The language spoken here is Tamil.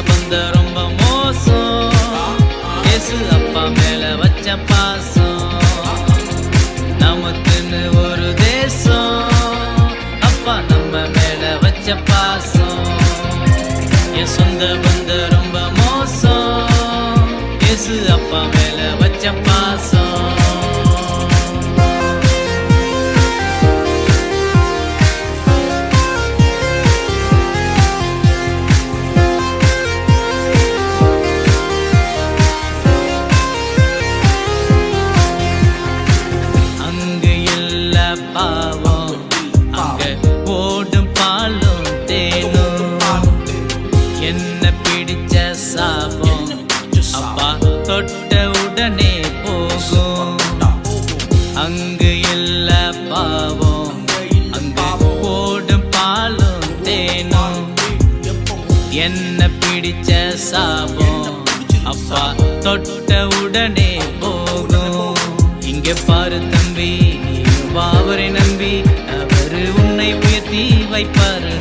பந்தம் ரொம்ப மோசம். இயேசு அப்பா மேல வச்ச பாசம். நமக்குன்னு ஒரு தேசம், அப்பா நம்ம மேல வச்ச பாசம். என் சொந்த பந்தம் ரொம்ப மோசம். இயேசு அப்பா மேல வச்ச பாசம். பாவம் அங்க ஓடும் பாலும் தேனும். என்ன பிடிச்ச சாபம் அப்பா தொட்ட உடனே போகும். அங்கு இல்ல பாவம் அங்க ஓடும் பாலும் தேனும். என்ன பிடிச்ச சாபம் அப்பா தொட்ட உடனே போகும். இங்க பாரு தம்பி, அவரை நம்பி அவரு உன்னை உயர்த்தி வைப்பாரு.